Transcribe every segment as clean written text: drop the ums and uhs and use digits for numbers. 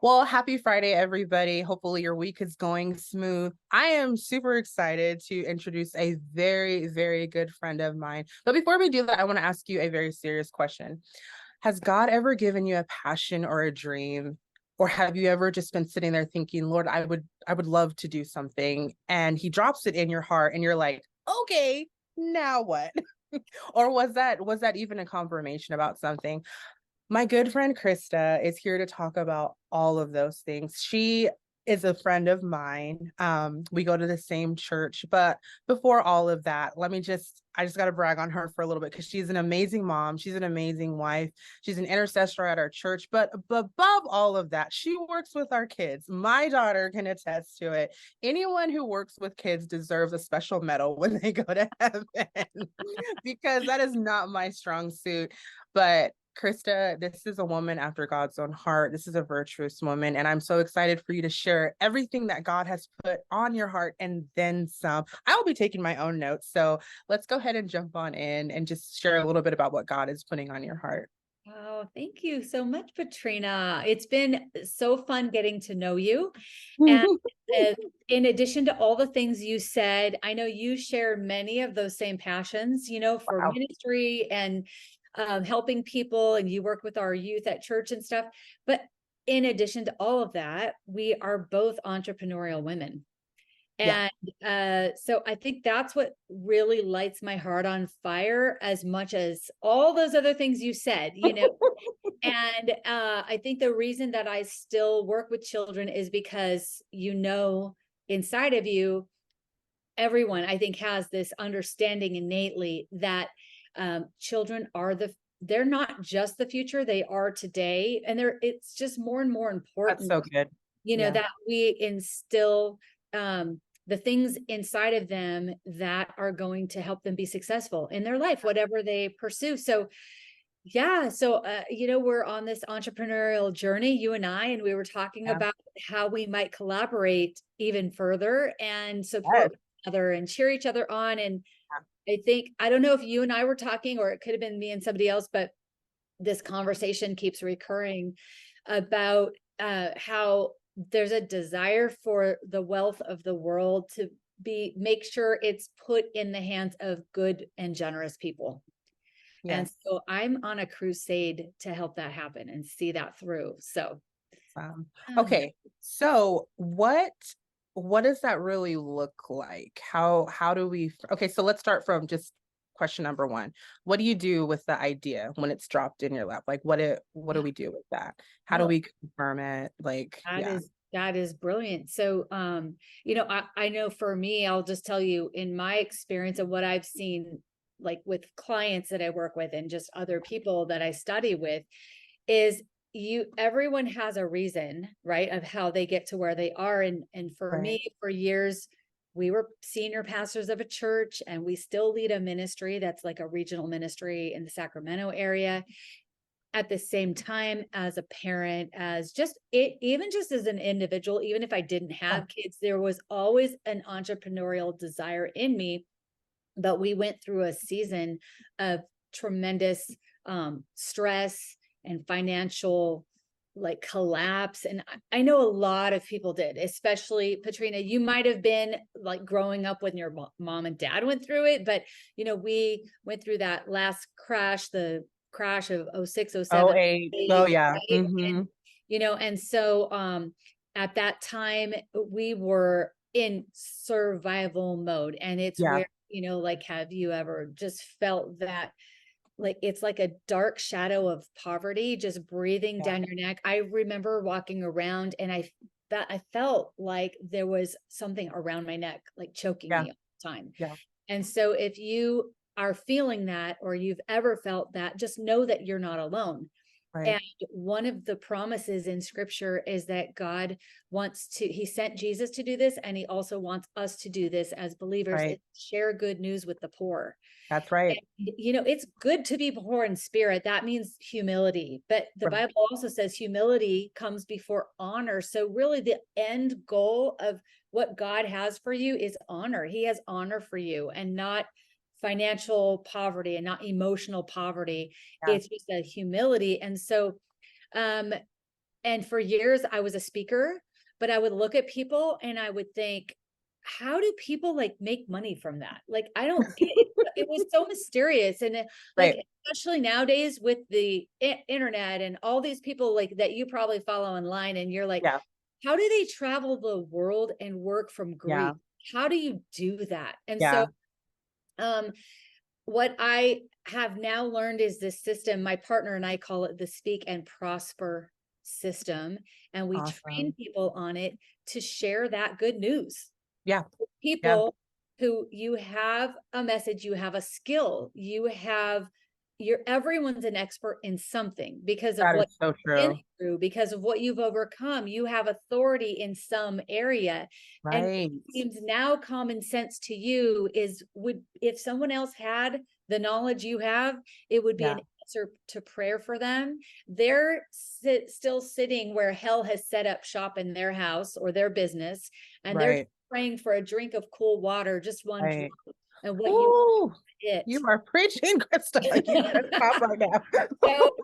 Well, happy Friday, everybody. Hopefully, your week is going smooth. I am super excited to introduce a very, very good friend of mine. But before we do that, I want to ask you a very serious question. Has God ever given you a passion or a dream? Or have you ever just been sitting there thinking, Lord, I would love to do something, and he drops it in your heart and you're like, okay, now what? Or was that even a confirmation about something? My good friend Krista is here to talk about all of those things. She is a friend of mine. We go to the same church, but before all of that, I just got to brag on her for a little bit because she's an amazing mom. She's an amazing wife. She's an intercessor at our church. But above all of that, she works with our kids. My daughter can attest to it. Anyone who works with kids deserves a special medal when they go to heaven because that is not my strong suit. But Krista, this is a woman after God's own heart. This is a virtuous woman. And I'm so excited for you to share everything that God has put on your heart and then some. I will be taking my own notes. So let's go ahead and jump on in and just share a little bit about what God is putting on your heart. Oh, thank you so much, Patrina. It's been so fun getting to know you. And uh, in addition to all the things you said, I know you share many of those same passions, for Wow. ministry and helping people, and you work with our youth at church and stuff. But in addition to all of that, we are both entrepreneurial women. Yeah. And so I think that's what really lights my heart on fire as much as all those other things you said. And I think the reason that I still work with children is because, inside of you, everyone I think has this understanding innately that children they're not just the future, they are today. And it's just more and more That's important, so good. Yeah. that we instill the things inside of them that are going to help them be successful in their life, whatever they pursue. So, yeah. So, we're on this entrepreneurial journey, you and we were talking Yeah. about how we might collaborate even further and Yes. support each other and cheer each other on. And I don't know if you and I were talking, or it could have been me and somebody else, but this conversation keeps recurring about how there's a desire for the wealth of the world to make sure it's put in the hands of good and generous people. And Yes. so I'm on a crusade to help that happen and see that through. So, yeah. Okay. So what does that really look like? How do we okay, so let's start from just question number one. What do you do with the idea when it's dropped in your lap? Like what do we do with that? How do Well, we confirm it? Like, that yeah. is that is brilliant. So, I know for me, I'll just tell you in my experience of what I've seen, like with clients that I work with and just other people that I study with, is everyone has a reason, right, of how they get to where they are. And for Right. me, for years, we were senior pastors of a church, and we still lead a ministry that's like a regional ministry in the Sacramento area. At the same time, as a parent, as just it, even just as an individual, even if I didn't Yeah. have kids, there was always an entrepreneurial desire in me. But we went through a season of tremendous stress and financial like collapse. And I know a lot of people did, especially Patrina. You might have been like growing up when your mom and dad went through it, but we went through that last crash, the crash of '06, Oh, '07, eight. Oh, '08, yeah. right? Mm-hmm. And so at that time we were in survival mode, and it's Yeah. where, like, have you ever just felt that, like, it's like a dark shadow of poverty just breathing Yeah. down your neck? I remember walking around, and I felt like there was something around my neck, like choking Yeah. me all the time. Yeah. And so if you are feeling that, or you've ever felt that, just know that you're not alone. Right. And one of the promises in scripture is that he sent Jesus to do this, and he also wants us to do this as believers, is Right. share good news with the poor. That's right. And, it's good to be poor in spirit. That means humility. But the Right. Bible also says humility comes before honor. So really the end goal of what God has for you is honor. He has honor for you, and not financial poverty and not emotional poverty. Yeah. It's just a humility. And so, um, and for years I was a speaker, but I would look at people and I would think, how do people like make money from that? Like, I don't get it. It was so mysterious. And like, Right. especially nowadays with the internet and all these people like that you probably follow online, and you're like, Yeah. how do they travel the world and work from Yeah. Greece? How do you do that? And Yeah. so, um, what I have now learned is this system. My partner and I call it the Speak and Prosper system. And we train Awesome. people on it to share that good news. Yeah. Yeah. People who you have a message, you have a skill, you have, everyone's an expert in something because of That what is so you've been true. through, because of what you've overcome. You have authority in some area. And Right. it seems now common sense to you is, would, if someone else had the knowledge you have, it would be Yeah. an answer to prayer for them. They're still sitting where hell has set up shop in their house or their business, and they're Right. praying for a drink of cool water, just one drop, Right. and what you Ooh, it. you are preaching, Krista. You can't stop right now. So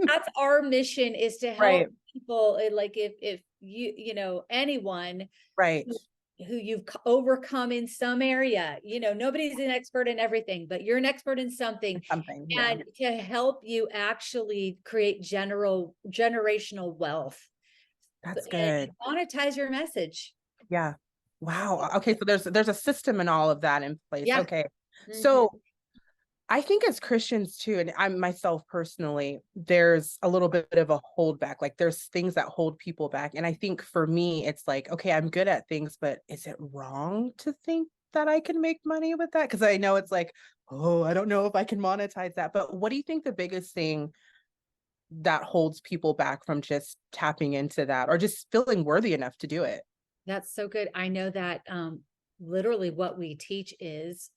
that's our mission, is to help Right. people, like if you know anyone Right. who you've overcome in some area, nobody's an expert in everything, but you're an expert in something, Something. Yeah. and to help you actually create generational wealth That's and good. monetize your message. Yeah. Wow. Okay. So there's a system and all of that in place. Yeah. Okay. Mhm. So I think as Christians too, and I'm myself personally, there's a little bit of a holdback. Like there's things that hold people back. And I think for me, it's like, okay, I'm good at things, but is it wrong to think that I can make money with that? Because I know it's like, oh, I don't know if I can monetize that. But what do you think the biggest thing that holds people back from just tapping into that or just feeling worthy enough to do it? That's so good. I know that literally what we teach is,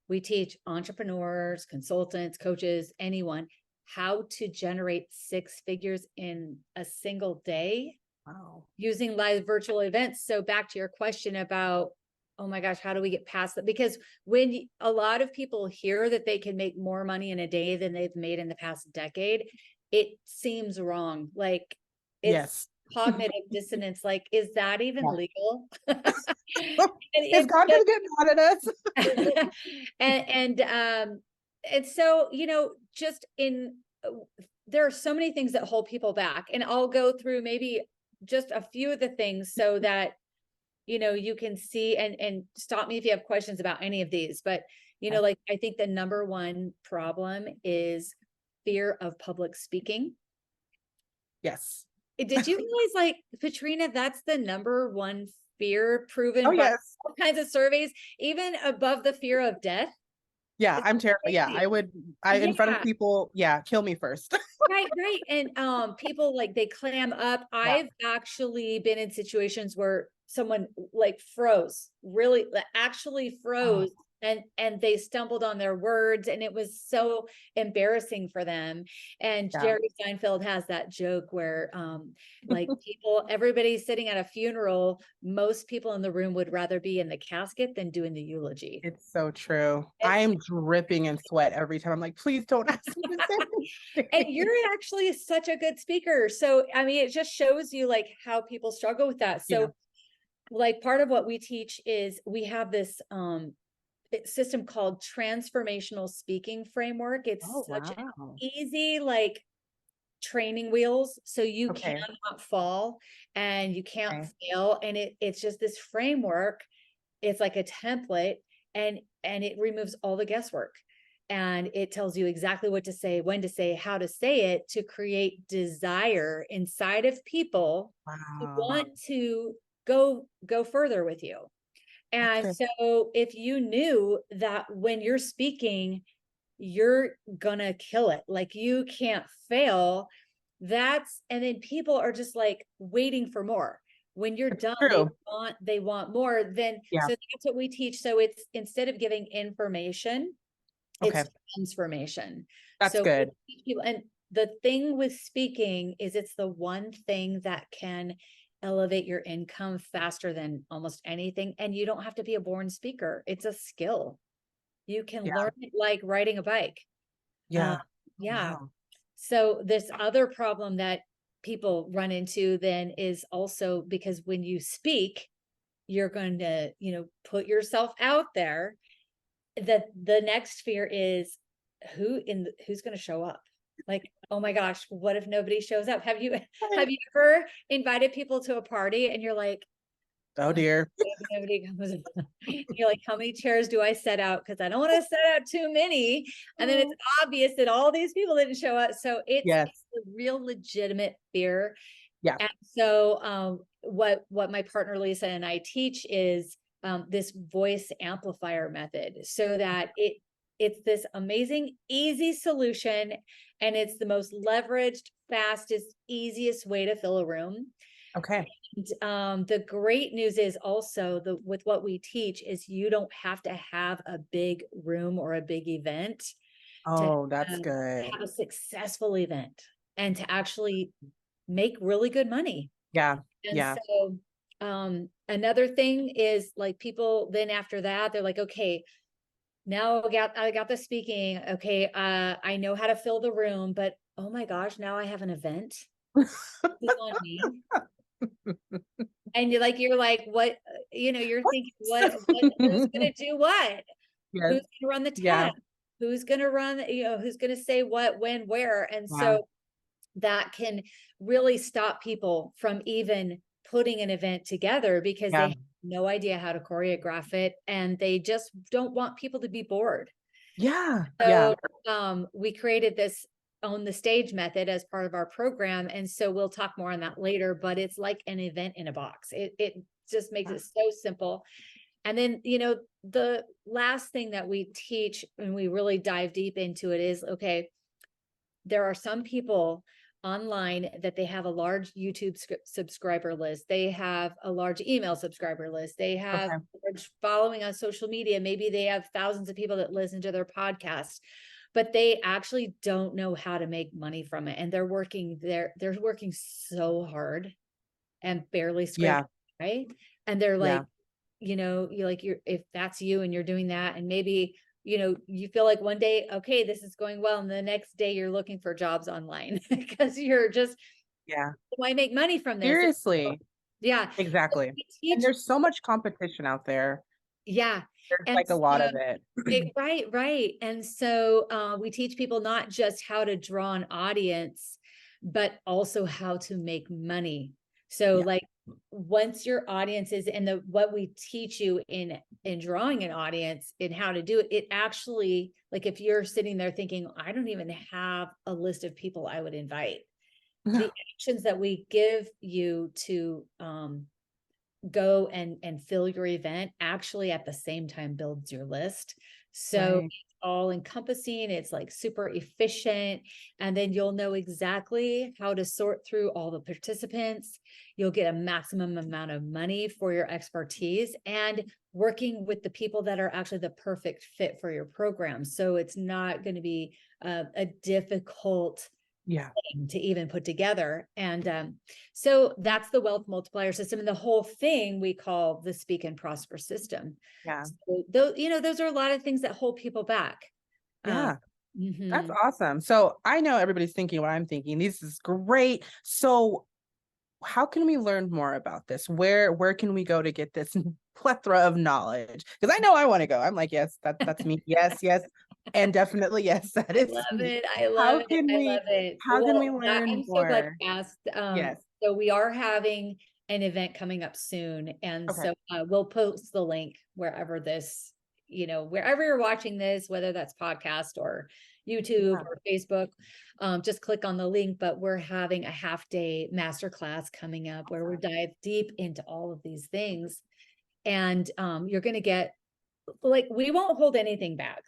we teach entrepreneurs, consultants, coaches, anyone, how to generate six figures in a single day Wow. using live virtual events. So back to your question about, oh my gosh, how do we get past that? Because when a lot of people hear that they can make more money in a day than they've made in the past decade, it seems wrong. Like, it's Yes. cognitive dissonance. Like, is that even Yeah. legal? And Is it's God just, going to get mad at us? and so, just in, there are so many things that hold people back, and I'll go through maybe just a few of the things so that you can see, and stop me if you have questions about any of these. But like, I think the number one problem is fear of public speaking. Yes. Did you realize, like, Patrina, that's the number one fear, Oh, proven by yes. all kinds of surveys, even above the fear of death? Yeah, It's I'm terrible. Yeah, crazy. in front of Yeah. people, yeah, kill me first. Right, right. And people, like, they clam up. Yeah. I've actually been in situations where someone like froze, really actually Oh, froze, and they stumbled on their words, and it was so embarrassing for them. And yeah. Jerry Seinfeld has that joke where like, everybody's sitting at a funeral, most people in the room would rather be in the casket than doing the eulogy. It's so true. I It's am dripping in sweat every time. I'm like, please don't ask me to say And anything. you're actually such a good speaker. So, I mean, it just shows you like how people struggle with that. Yeah. So, like, part of what we teach is we have this system called transformational speaking framework. It's Oh, such wow. an easy, like, training wheels, so you Okay. cannot fall and you can't Okay. fail. And it's just this framework. It's like a template, and it removes all the guesswork, and it tells you exactly what to say, when to say, how to say it, to create desire inside of people who Wow. want to go further with you. That's And good. so if you knew that when you're speaking, you're gonna kill it, like, you can't fail, and then people are just like waiting for more. When you're It's done, true. they want more. Then, Yeah. so that's what we teach. So it's, instead of giving information, Okay. it's transformation. That's So we good. teach people, and the thing with speaking is it's the one thing that can elevate your income faster than almost anything. And you don't have to be a born speaker. It's a skill. You can Yeah. learn it like riding a bike. Uh, Yeah. Oh, yeah. wow. So this other problem that people run into then is also because when you speak, you're going to, put yourself out there. That the next fear is who's going to show up? Like, oh my gosh, what if nobody shows up? Have you ever invited people to a party and you're like, Oh dear. nobody comes? You're like, how many chairs do I set out? Because I don't want to set out too many. And then it's obvious that all these people didn't show up. So it's Yes. a real legitimate fear. Yeah. And so what my partner Lisa and I teach is this voice amplifier method, so that it's this amazing, easy solution, and it's the most leveraged, fastest, easiest way to fill a room. Okay. And, the great news is also with what we teach is you don't have to have a big room or a big event to Oh, that's good. have a successful event and to actually make really good money. Yeah. And Yeah. so another thing is like people then after that, they're like, okay, now I got the speaking. Okay, I know how to fill the room, but oh my gosh, now I have an event. It's on me. And you're like, what, you're thinking, who's gonna do what? Yes. Who's gonna run the Yeah. test? Who's gonna run, who's gonna say what, when, where? And Yeah. so that can really stop people from even putting an event together because Yeah. they have no idea how to choreograph it and they just don't want people to be bored. Yeah. Yeah. So we created this on the stage method as part of our program. And so we'll talk more on that later, but it's like an event in a box. It just makes it so simple. And then, the last thing that we teach and we really dive deep into it is, okay, there are some people online that they have a large YouTube subscriber list. They have a large email subscriber list. They have Okay. a large following on social media. Maybe they have thousands of people that listen to their podcast, but they actually don't know how to make money from it. And they're working so hard and barely scraping, right? And they're like, if that's you and you're doing that, and maybe you feel like one day, okay, this is going well. And the next day you're looking for jobs online because you're just, why make money from this? Seriously. Yeah. Exactly. And there's so much competition out there. Yeah. There's And like a lot of it. Right. And so we teach people not just how to draw an audience, but also how to make money. So like once your audience is in what we teach you in drawing an audience and how to do it, it actually, like if you're sitting there thinking, I don't even have a list of people I would invite, the actions that we give you to go and fill your event actually at the same time builds your list. So Right. it's all encompassing, it's like super efficient. And then you'll know exactly how to sort through all the participants. You'll get a maximum amount of money for your expertise and working with the people that are actually the perfect fit for your program. So it's not going to be a difficult thing to even put together. And so that's the wealth multiplier system. And the whole thing we call the Speak and Prosper system. Yeah. So those are a lot of things that hold people back. Yeah. That's awesome. So I know everybody's thinking what I'm thinking. This is great. So how can we learn more about this? Where can we go to get this plethora of knowledge? Because I know I want to go. I'm like, yes, that's me. Yes, yes. And definitely, yes, that is me. I love it. How can we Well, learn I'm so glad more? you asked. Yes. So we are having an event coming up soon. And Okay. so we'll post the link wherever wherever you're watching this, whether that's podcast or YouTube or Facebook, just click on the link. But we're having a half-day masterclass coming up where we dive deep into all of these things. And you're going to get, like, we won't hold anything back.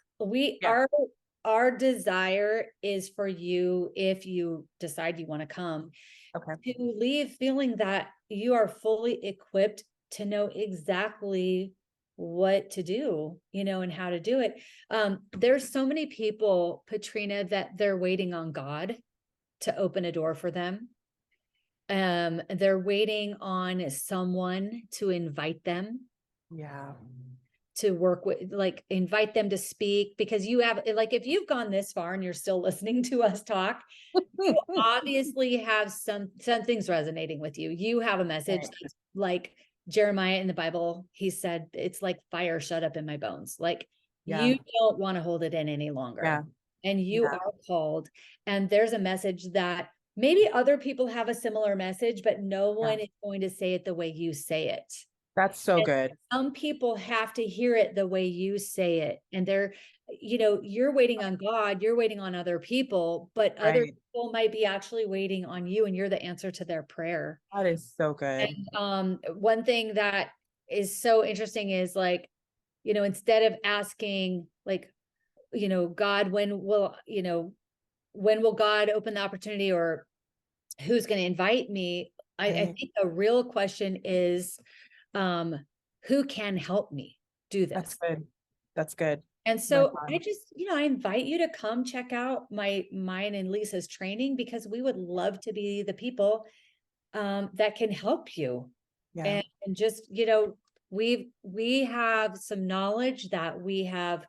Our desire is for you, if you decide you want to come, to leave feeling that you are fully equipped to know exactly what to do, and how to do it. There's so many people, Patrina, that they're waiting on God to open a door for them. They're waiting on someone to invite them to work with, like invite them to speak, because you have, like, if you've gone this far and you're still listening to us talk, you obviously have something's resonating with you. You have a message Right. that's like Jeremiah in the Bible. He said, it's like fire shut up in my bones. Like Yeah. you don't want to hold it in any longer. Yeah. And you Yeah. are called. And there's a message that maybe other people have a similar message, but no one is going to say it the way you say it. That's so And good. some people have to hear it the way you say it. And they're, you're waiting on God, you're waiting on other people, but other Right. people might be actually waiting on you, and you're the answer to their prayer. That is so good. And one thing that is so interesting is, like, instead of asking, like, God, when will God open the opportunity, or who's going to invite me? I Right. think the real question is, who can help me do That's this? good. That's good. And My so I God. just, I invite you to come check out mine and Lisa's training, because we would love to be the people that can help you. Yeah. And just, we have some knowledge that we have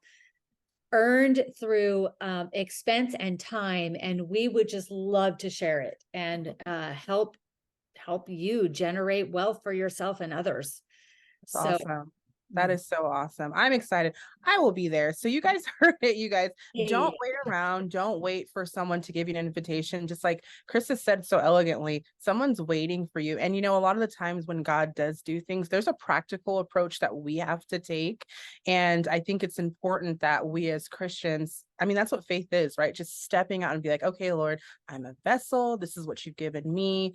earned through expense and time, and we would just love to share it and help you generate wealth for yourself and others. That's So awesome. That is so awesome. I'm excited. I will be there. So you guys heard it, you guys. Don't wait around. Don't wait for someone to give you an invitation. Just like Chris has said so elegantly, someone's waiting for you. And a lot of the times when God does do things, there's a practical approach that we have to take. And I think it's important that we as Christians, I mean, that's what faith is, right? Just stepping out and be like, okay, Lord, I'm a vessel. This is what you've given me.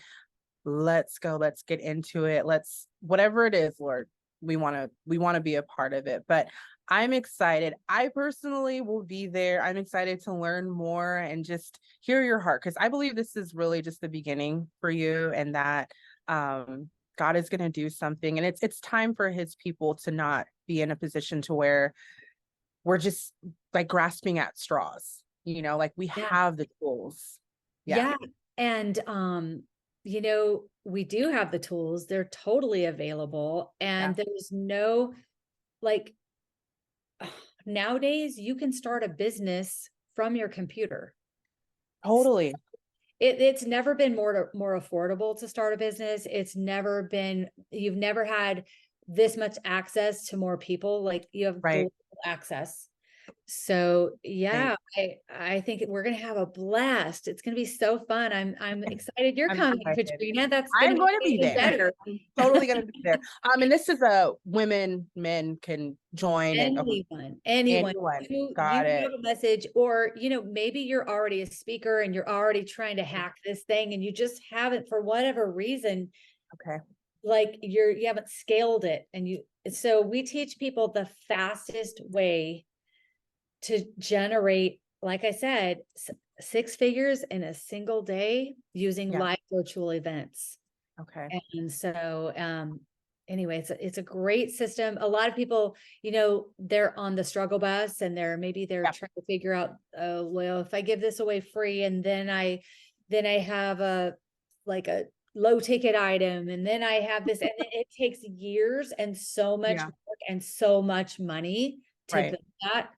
Let's go. Let's get into it. Whatever it is, Lord, we want to be a part of it. But I'm excited. I personally will be there. I'm excited to learn more and just hear your heart, because I believe this is really just the beginning for you, and that God is going to do something, and it's time for his people to not be in a position to where we're just like grasping at straws, like we have the tools. Yeah. And we do have the tools. They're totally available. And there's no, like, nowadays you can start a business from your computer. Totally. It's never been more affordable to start a business. You've never had this much access to more people. Like, you have global access. So yeah, I think we're gonna have a blast. It's gonna be so fun. I'm excited you're coming, Katrina. That's I'm going to be even there. better. I'm totally going to be there. And this is men can join. Anyone. Got it. Have a message, or maybe you're already a speaker and you're already trying to hack this thing, and you just haven't, for whatever reason. Okay. Like you haven't scaled it, so we teach people the fastest way to generate, like I said, 6 figures in a single day using live virtual events. Okay. And so, anyway, it's a great system. A lot of people, they're on the struggle bus, and they're trying to figure out, well, if I give this away free, and then I have a low ticket item, and then I have this, and it takes years and so much work and so much money to build that.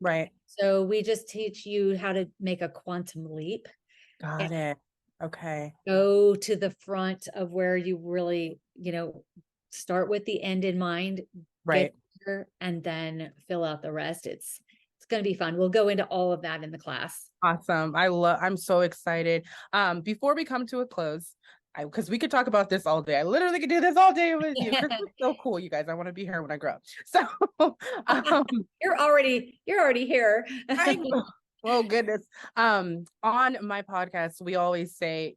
Right. So we just teach you how to make a quantum leap. Got it. Okay. Go to the front of where you really, start with the end in mind, right? And then fill out the rest. It's going to be fun. We'll go into all of that in the class. Awesome. I'm so excited. Before we come to a close, because we could talk about this all day. I literally could do this all day with you. Chris is so cool, you guys. I want to be here when I grow up. So you're already here. Oh goodness. On my podcast, we always say,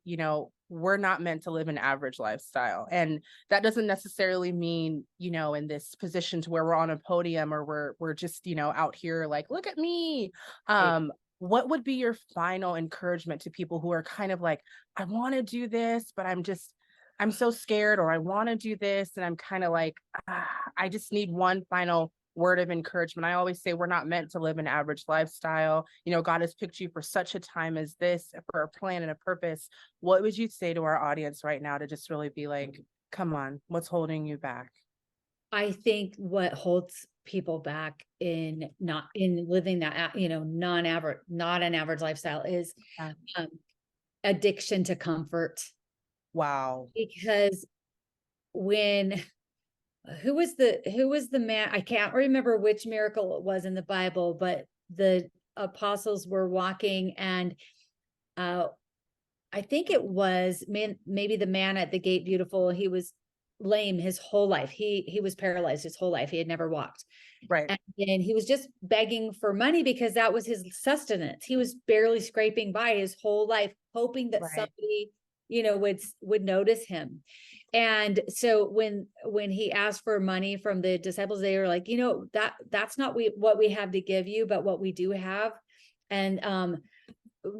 we're not meant to live an average lifestyle. And that doesn't necessarily mean, in this position to where we're on a podium, or we're just, out here like, look at me. What would be your final encouragement to people who are kind of like, I want to do this, but I'm so scared, or I want to do this, and I'm kind of like, I just need one final word of encouragement. I always say we're not meant to live an average lifestyle. God has picked you for such a time as this, for a plan and a purpose. What would you say to our audience right now to just really be like, come on, what's holding you back? I think what holds people back in not in living that, non-average, not an average lifestyle is Yeah. um, addiction to comfort. Wow. Because when who was the man? I can't remember which miracle it was in the Bible, but the apostles were walking and uh I think it was maybe the man at the gate beautiful. He was lame his whole life. He was paralyzed his whole life. He had never walked. Right. And then he was just begging for money because that was his sustenance. He was barely scraping by his whole life, hoping that Right. somebody, would notice him. And so when he asked for money from the disciples, they were like, that's not what we have to give you, but what we do have. And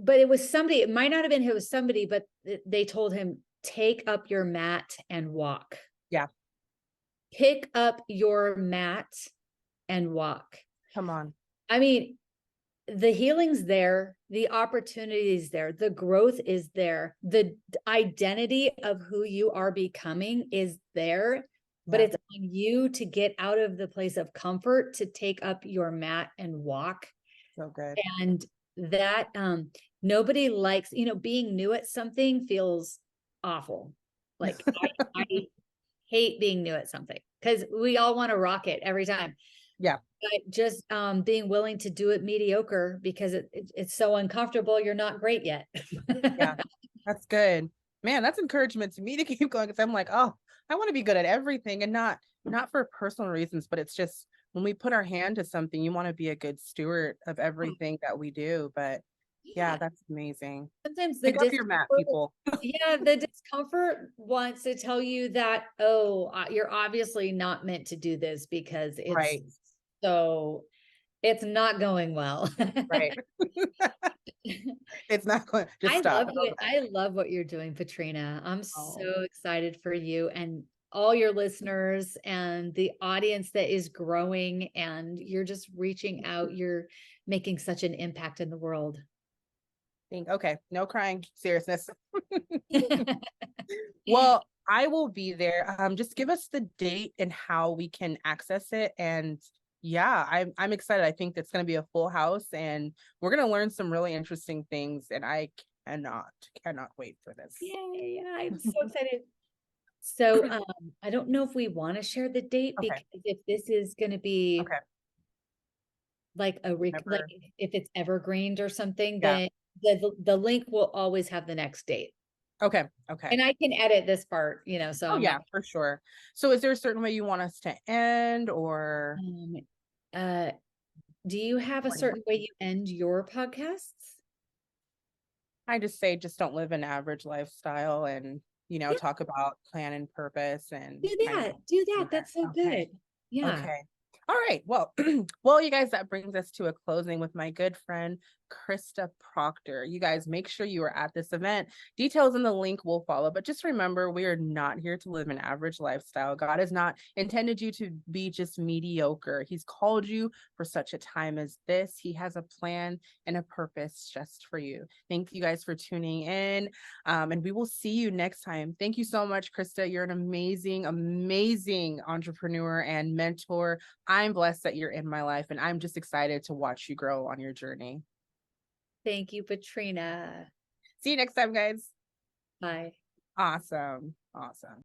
but it was somebody, it might not have been it was somebody, but they told him, take up your mat and walk. Yeah. Pick up your mat and walk. Come on. I mean, the healing's there, the opportunity is there, the growth is there, the identity of who you are becoming is there, but Yeah. it's on you to get out of the place of comfort, to take up your mat and walk. So good. And that nobody likes, being new at something feels awful. Like I hate being new at something because we all want to rock it every time. Yeah. But just being willing to do it mediocre because it's so uncomfortable, you're not great yet. Yeah. That's good. Man, that's encouragement to me to keep going because I'm like, oh, I want to be good at everything and not for personal reasons, but it's just when we put our hand to something, you want to be a good steward of everything that we do. But yeah, Yeah. that's amazing. Sometimes the Pick up your mat, discomfort, people. yeah, the discomfort wants to tell you that, oh, you're obviously not meant to do this because Right. it's not going well. Right. It's not going just stop. I love what you're doing, Patrina. I'm Oh, so excited for you and all your listeners and the audience that is growing, and you're just reaching out. You're making such an impact in the world. okay. No crying. Seriousness. Well, I will be there. Just give us the date and how we can access it. And yeah, I'm excited. I think it's gonna be a full house and we're gonna learn some really interesting things. And I cannot wait for this. Yay, I'm so excited. So I don't know if we want to share the date, Okay. because if this is going to be Okay. like like Never. if it's evergreened or something, Yeah. then the link will always have the next date. Okay. Okay. And I can edit this part, so Oh I'm yeah, not. for sure. So is there a certain way you want us to end or Um, uh, do you have a certain way you end your podcasts? I just say just don't live an average lifestyle and Yeah, talk about plan and purpose and do kind of that. Do that. do that. That's so Okay. good. Yeah. Okay. All right. Well, well, you guys, that brings us to a closing with my good friend, Krista Proctor. You guys make sure you are at this event. Details in the link will follow, but just remember, we are not here to live an average lifestyle. God has not intended you to be just mediocre. He's called you for such a time as this. He has a plan and a purpose just for you. Thank you guys for tuning in. And we will see you next time. Thank you so much, Krista. You're an amazing, amazing entrepreneur and mentor. I'm blessed that you're in my life, and I'm just excited to watch you grow on your journey. Thank you, Patrina. See you next time, guys. Bye. Awesome. Awesome.